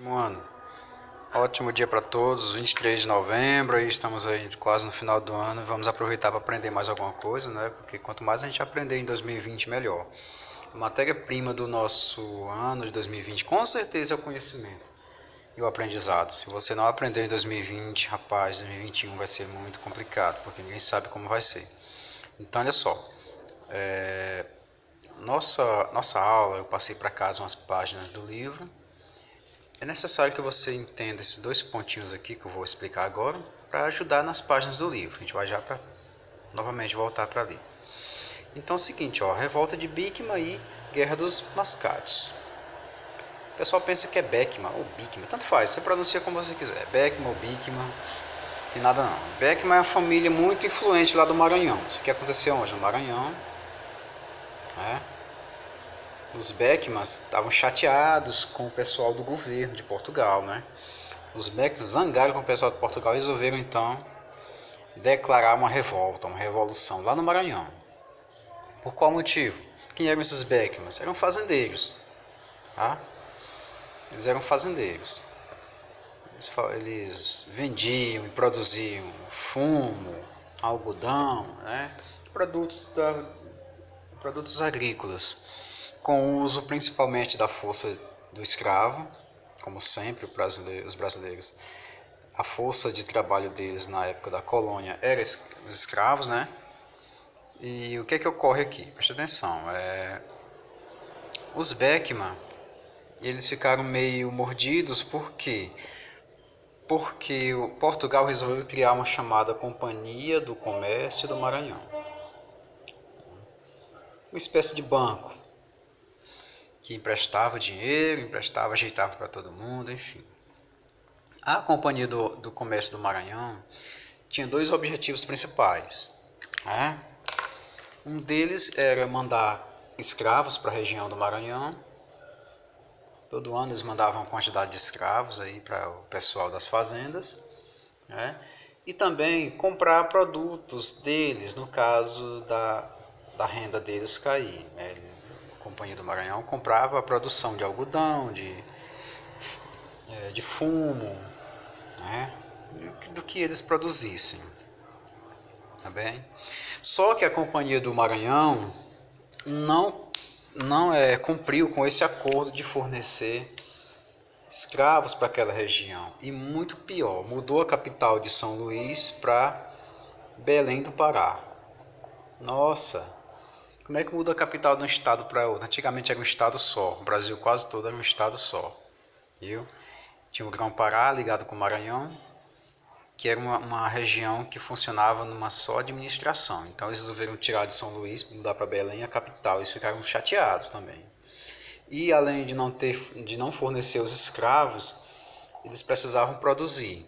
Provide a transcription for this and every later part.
Mano, ótimo dia para todos, 23 de novembro, aí estamos aí quase no final do ano e vamos aproveitar para aprender mais alguma coisa, né? Porque quanto mais a gente aprender em 2020, melhor. A matéria-prima do nosso ano de 2020 com certeza é o conhecimento e o aprendizado. Se você não aprender em 2020, rapaz, 2021 vai ser muito complicado, porque ninguém sabe como vai ser. Então, olha só, nossa aula, eu passei para casa umas páginas do livro. É necessário que você entenda esses dois pontinhos aqui que eu vou explicar agora para ajudar nas páginas do livro. A gente vai já para novamente voltar para ali. Então é o seguinte, ó, Revolta de Beekman e Guerra dos Mascates. O pessoal pensa que é Beckman ou Beekman, tanto faz, você pronuncia como você quiser, Beckman ou Beekman, tem nada não. Beckman é uma família muito influente lá do Maranhão. Isso aqui aconteceu onde? No Maranhão, né? Os Beckmans estavam chateados com o pessoal do governo de Portugal, né? Os Beckmans zangaram com o pessoal de Portugal e resolveram então declarar uma revolta, uma revolução lá no Maranhão. Por qual motivo? Quem eram esses Beckmans? Eram fazendeiros, tá? Eles eram fazendeiros. Eles vendiam e produziam fumo, algodão, né? Produtos agrícolas, com uso principalmente da força do escravo, como sempre os brasileiros. A força de trabalho deles na época da colônia era os escravos, né? E o que é que ocorre aqui? Preste atenção. Os Beckman, eles ficaram meio mordidos, por quê? Porque o Portugal resolveu criar uma chamada Companhia do Comércio do Maranhão. Uma espécie de banco que emprestava dinheiro, emprestava, ajeitava para todo mundo, enfim. A Companhia do Comércio do Maranhão tinha dois objetivos principais, né? Um deles era mandar escravos para a região do Maranhão. Todo ano eles mandavam uma quantidade de escravos aí para o pessoal das fazendas, né? E também comprar produtos deles, no caso da renda deles cair, né? A Companhia do Maranhão comprava a produção de algodão, de fumo, né? Do que eles produzissem, tá bem? Só que a Companhia do Maranhão não cumpriu com esse acordo de fornecer escravos para aquela região. E muito pior, mudou a capital de São Luís para Belém do Pará. Nossa, como é que muda a capital de um estado para outro? Antigamente era um estado só, o Brasil quase todo era um estado só, viu? Tinha o Grão-Pará ligado com o Maranhão, que era uma região que funcionava numa só administração. Então eles resolveram tirar de São Luís, mudar para Belém, a capital. Eles ficaram chateados também. E além de não fornecer os escravos, eles precisavam produzir.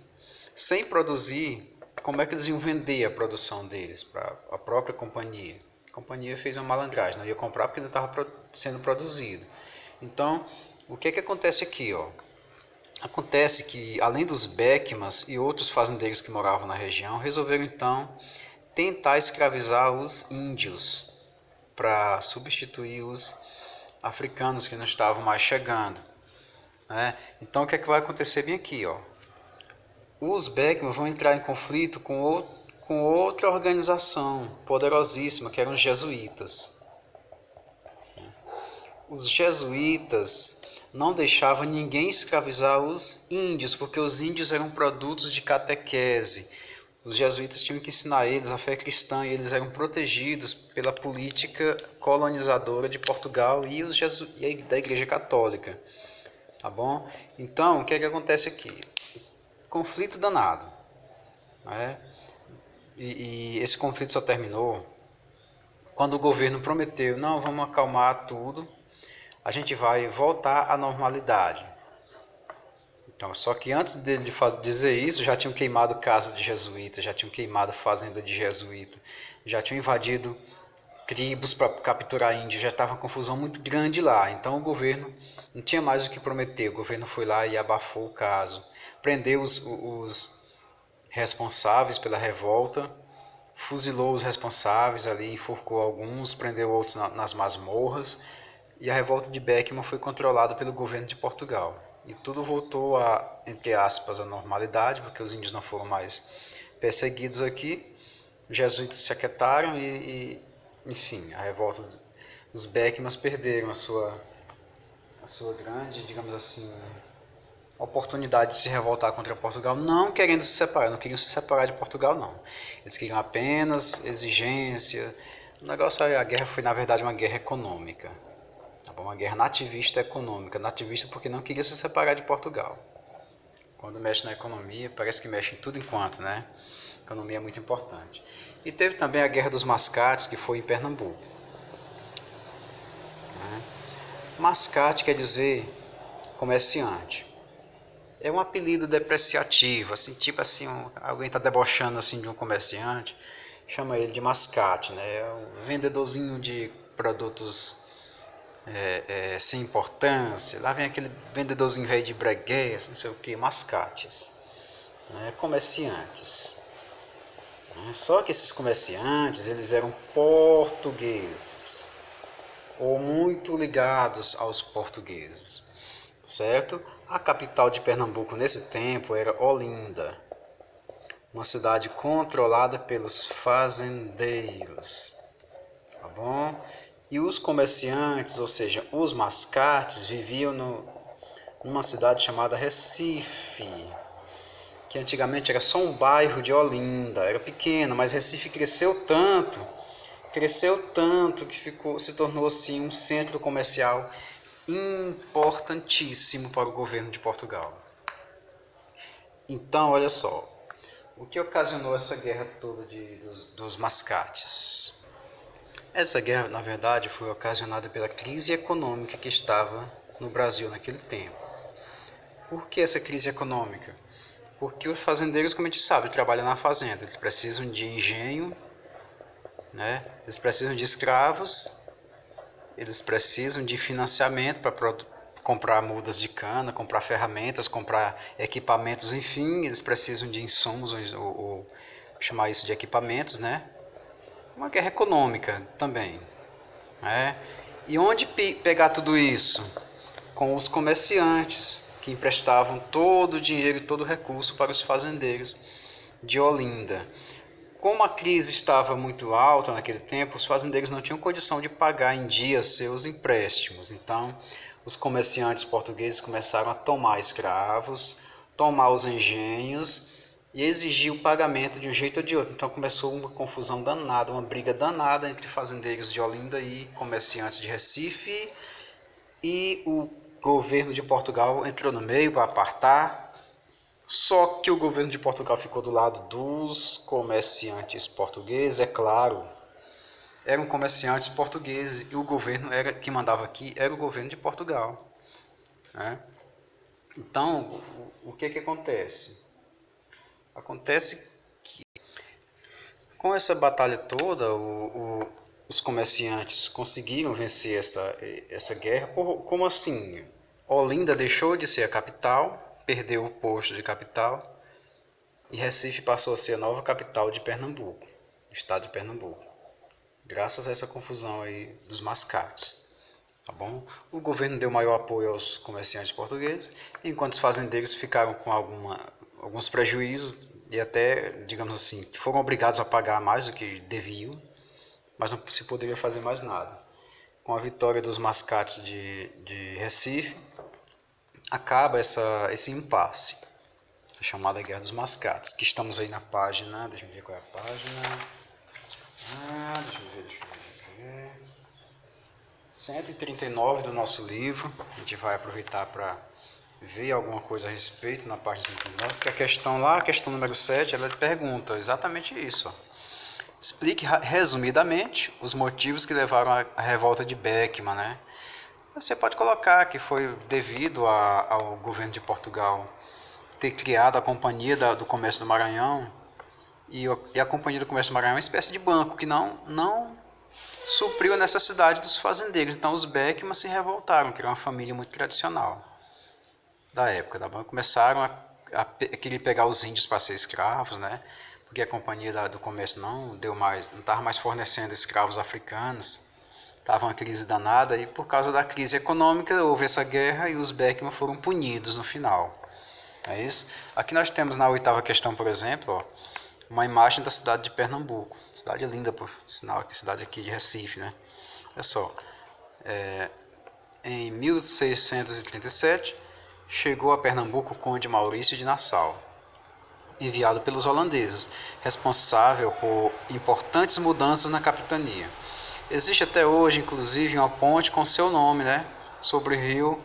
Sem produzir, como é que eles iam vender a produção deles para a própria companhia? A companhia fez uma malandragem, não ia comprar porque não estava sendo produzido. Então, o que acontece aqui, ó? Acontece que, além dos Beckmans e outros fazendeiros que moravam na região, resolveram então tentar escravizar os índios para substituir os africanos que não estavam mais chegando, né? Então o que é que vai acontecer bem aqui, ó? Os Beckman vão entrar em conflito com outra organização poderosíssima, que eram os jesuítas. Os jesuítas não deixavam ninguém escravizar os índios, porque os índios eram produtos de catequese. Os jesuítas tinham que ensinar eles a fé cristã e eles eram protegidos pela política colonizadora de Portugal e da Igreja Católica. Tá bom? Então, o que é que acontece aqui? Conflito danado, né? E esse conflito só terminou quando o governo prometeu: não, vamos acalmar tudo, a gente vai voltar à normalidade. Então, só que antes dele dizer isso, já tinham queimado casa de jesuíta, já tinham queimado fazenda de jesuíta, já tinham invadido tribos para capturar índios, já estava uma confusão muito grande lá. Então o governo não tinha mais o que prometer, o governo foi lá e abafou o caso, prendeu os responsáveis pela revolta, fuzilou os responsáveis ali, enforcou alguns, prendeu outros nas masmorras, e a revolta de Beckman foi controlada pelo governo de Portugal. e tudo voltou a, entre aspas, a normalidade, porque os índios não foram mais perseguidos aqui. Os jesuítas se aquietaram enfim, a revolta dos Beckmans perderam a sua grande, digamos assim, oportunidade de se revoltar contra Portugal, não querendo se separar, não queriam se separar de Portugal, não. Eles queriam apenas exigência. O negócio, a guerra foi, na verdade, uma guerra econômica. Uma guerra nativista econômica. Nativista porque não queria se separar de Portugal. Quando mexe na economia, parece que mexe em tudo enquanto, né? A economia é muito importante. E teve também a Guerra dos Mascates, que foi em Pernambuco. Mascate quer dizer comerciante. É um apelido depreciativo, assim, tipo assim, alguém está debochando assim de um comerciante, chama ele de mascate, né? É um vendedorzinho de produtos sem importância. Lá vem aquele vendedorzinho velho de breguês, não sei o que, mascates, né? Comerciantes. Só que esses comerciantes, eles eram portugueses, ou muito ligados aos portugueses, certo? A capital de Pernambuco nesse tempo era Olinda, uma cidade controlada pelos fazendeiros, tá bom? E os comerciantes, ou seja, os mascates, viviam numa cidade chamada Recife, que antigamente era só um bairro de Olinda, era pequeno, mas Recife cresceu tanto que se tornou assim um centro comercial importantíssimo para o governo de Portugal. Então, olha só, o que ocasionou essa guerra toda dos mascates? Essa guerra, na verdade, foi ocasionada pela crise econômica que estava no Brasil naquele tempo. Por que essa crise econômica? Porque os fazendeiros, como a gente sabe, trabalham na fazenda, eles precisam de engenho, né? Eles precisam de escravos, eles precisam de financiamento para comprar mudas de cana, comprar ferramentas, comprar equipamentos, enfim, eles precisam de insumos, ou chamar isso de equipamentos, né? Uma guerra econômica também, né? E onde pegar tudo isso? Com os comerciantes, que emprestavam todo o dinheiro e todo o recurso para os fazendeiros de Olinda. Como a crise estava muito alta naquele tempo, os fazendeiros não tinham condição de pagar em dia seus empréstimos. Então, os comerciantes portugueses começaram a tomar escravos, tomar os engenhos e exigir o pagamento de um jeito ou de outro. Então começou uma confusão danada, uma briga danada entre fazendeiros de Olinda e comerciantes de Recife, e o governo de Portugal entrou no meio para apartar. Só que o governo de Portugal ficou do lado dos comerciantes portugueses, é claro. Eram comerciantes portugueses e o governo que mandava aqui era o governo de Portugal, né? Então, o que acontece? Acontece que com essa batalha toda, os comerciantes conseguiram vencer essa guerra. Como assim? Olinda deixou de ser a capital, perdeu o posto de capital, e Recife passou a ser a nova capital de Pernambuco, estado de Pernambuco, graças a essa confusão aí dos mascates, tá bom? O governo deu maior apoio aos comerciantes portugueses, enquanto os fazendeiros ficaram com alguns prejuízos e até, digamos assim, foram obrigados a pagar mais do que deviam, mas não se poderia fazer mais nada. Com a vitória dos mascates de Recife, acaba esse impasse, a chamada Guerra dos Mascates, que estamos aí na página, deixa eu ver qual é a página, deixa eu ver, 139 do nosso livro. A gente vai aproveitar para ver alguma coisa a respeito na página 139, porque a questão lá, a questão número 7, ela pergunta exatamente isso. Explique resumidamente os motivos que levaram à revolta de Beckman, né? Você pode colocar que foi devido ao governo de Portugal ter criado a Companhia do Comércio do Maranhão, e a Companhia do Comércio do Maranhão é uma espécie de banco que não supriu a necessidade dos fazendeiros. Então os Beckman se revoltaram, que era uma família muito tradicional da época. Começaram a querer pegar os índios para ser escravos, né? Porque a Companhia do Comércio não estava mais fornecendo escravos africanos Estava uma crise danada e por causa da crise econômica houve essa guerra e os Beckman foram punidos no final. É isso? Aqui nós temos na 8ª questão, por exemplo, ó, uma imagem da cidade de Pernambuco. Cidade linda, por sinal, aqui, cidade aqui de Recife, né? Olha só, em 1637 chegou a Pernambuco o conde Maurício de Nassau, enviado pelos holandeses, responsável por importantes mudanças na capitania. Existe até hoje, inclusive, uma ponte com seu nome, né, sobre o rio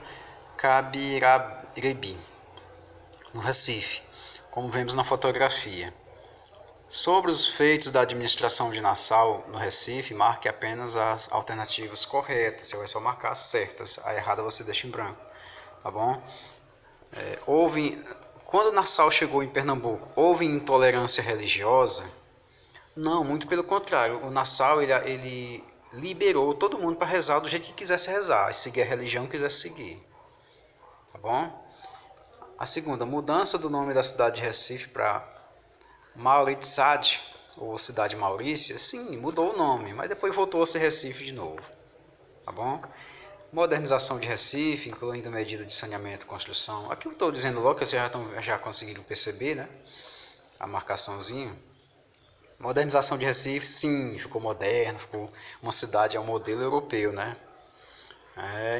Cabirabeira, no Recife, como vemos na fotografia. Sobre os feitos da administração de Nassau no Recife, marque apenas as alternativas corretas, você vai só marcar as certas, a errada você deixa em branco, tá bom? Quando Nassau chegou em Pernambuco, houve intolerância religiosa? Não, muito pelo contrário, o Nassau ele liberou todo mundo para rezar do jeito que quisesse rezar, seguir a religião que quisesse seguir, tá bom? A segunda, mudança do nome da cidade de Recife para Mauritsade, ou Cidade Maurícia, sim, mudou o nome, mas depois voltou a ser Recife de novo, tá bom? Modernização de Recife, incluindo medida de saneamento e construção. Aqui eu estou dizendo logo que vocês já conseguiram perceber, né? A marcaçãozinha. Modernização de Recife, sim, ficou moderno, ficou uma cidade ao modelo europeu, né?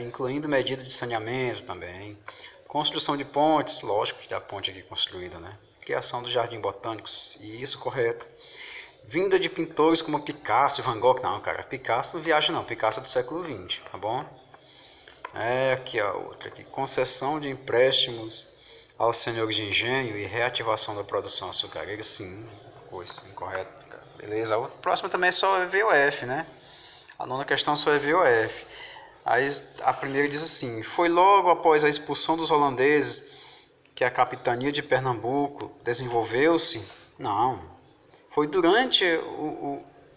Incluindo medida de saneamento também. Construção de pontes, lógico que está a ponte aqui construída, né? Criação do Jardim Botânico, isso, correto. Vinda de pintores como Picasso e Van Gogh, não, cara, Picasso não viaja não, Picasso é do século XX, tá bom? Aqui a outra, aqui, concessão de empréstimos aos senhores de engenho e reativação da produção açucareira, sim, coisa, sim, correto, beleza. A próxima também é só VOF, né? A 9ª questão só é VOF. Aí a primeira diz assim, foi logo após a expulsão dos holandeses que a capitania de Pernambuco desenvolveu-se? Não, foi durante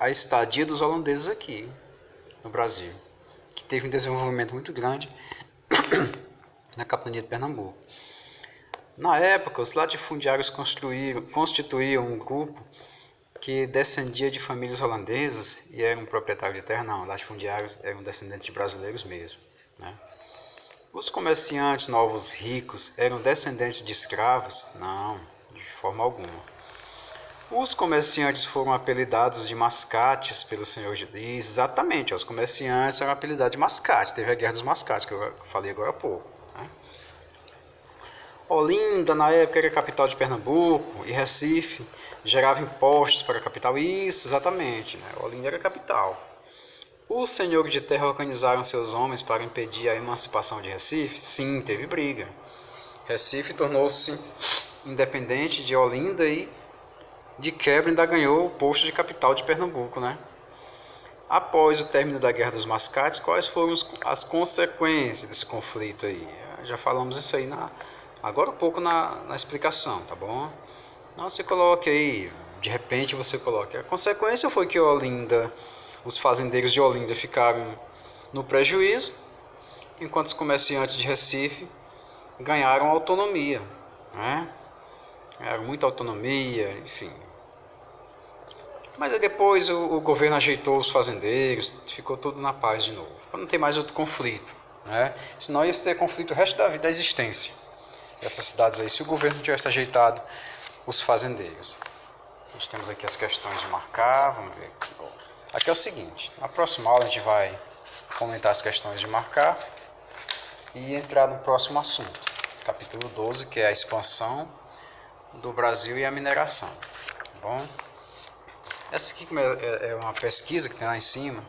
a estadia dos holandeses aqui no Brasil, que teve um desenvolvimento muito grande na capitania de Pernambuco. Na época, os latifundiários constituíam um grupo que descendia de famílias holandesas e eram proprietários de terra. Não, latifundiários eram descendentes de brasileiros mesmo, né? Os comerciantes novos ricos eram descendentes de escravos? Não, de forma alguma. Os comerciantes foram apelidados de mascates pelo senhor de Lis. Exatamente, os comerciantes eram apelidados de mascate. Teve a guerra dos mascates, que eu falei agora há pouco, né? Olinda, na época, era a capital de Pernambuco, e Recife gerava impostos para a capital. Isso, exatamente, né? Olinda era a capital. Os senhores de terra organizaram seus homens para impedir a emancipação de Recife? Sim, teve briga. Recife tornou-se independente de Olinda e, de quebra, ainda ganhou o posto de capital de Pernambuco, né? Após o término da Guerra dos Mascates, quais foram as consequências desse conflito aí? Já falamos isso aí agora um pouco na explicação, tá bom? Não, você coloque aí, de repente você coloque. A consequência foi que Olinda, os fazendeiros de Olinda ficaram no prejuízo, enquanto os comerciantes de Recife ganharam autonomia, né? Ganharam muita autonomia, enfim. Mas aí depois o governo ajeitou os fazendeiros, ficou tudo na paz de novo. Não tem mais outro conflito, né? Senão ia ter conflito o resto da vida, da existência dessas cidades aí, se o governo tivesse ajeitado os fazendeiros. Nós temos aqui as questões de marcar, vamos ver aqui. Aqui é o seguinte, na próxima aula a gente vai comentar as questões de marcar e entrar no próximo assunto, capítulo 12, que é a expansão do Brasil e a mineração, tá bom? Essa aqui é uma pesquisa que tem lá em cima.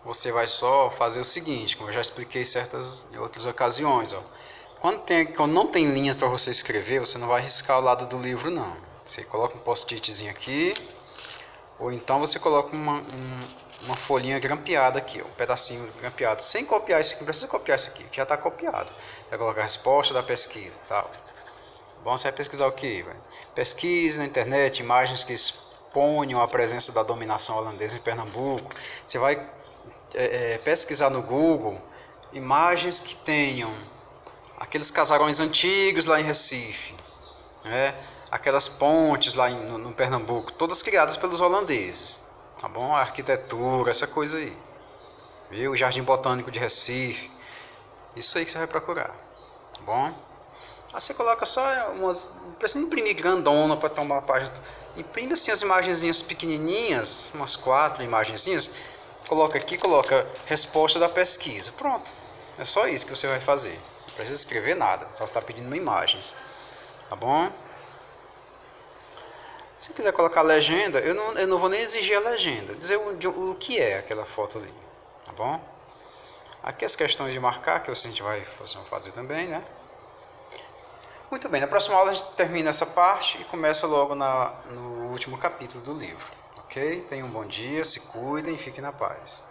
Você vai só fazer o seguinte, como eu já expliquei em outras ocasiões, ó. Quando não tem linhas para você escrever, você não vai riscar ao lado do livro, não. Você coloca um post-itzinho aqui, ou então você coloca uma folhinha grampeada aqui, um pedacinho grampeado, sem copiar isso aqui. Não precisa copiar isso aqui, já está copiado. Você vai colocar a resposta da pesquisa e tal. Bom, você vai pesquisar o quê? Pesquise na internet imagens que exponham a presença da dominação holandesa em Pernambuco. Você vai pesquisar no Google imagens que tenham aqueles casarões antigos lá em Recife, né? Aquelas pontes lá no Pernambuco, todas criadas pelos holandeses, tá bom? A arquitetura, essa coisa aí. viu? Jardim Botânico de Recife. Isso aí que você vai procurar, tá bom? Aí você coloca só umas... Não precisa imprimir grandona para tomar a página. Imprime assim as imagenzinhas pequenininhas, umas 4 imagenzinhas. Coloca aqui, coloca resposta da pesquisa. Pronto. É só isso que você vai fazer. Não precisa escrever nada, só está pedindo imagens. Tá bom? Se quiser colocar legenda, eu não vou nem exigir a legenda. Dizer o que é aquela foto ali. Tá bom? Aqui as questões de marcar, que a gente vai fazer também, né? Muito bem, na próxima aula a gente termina essa parte e começa logo no último capítulo do livro. Ok? Tenham um bom dia, se cuidem e fiquem na paz.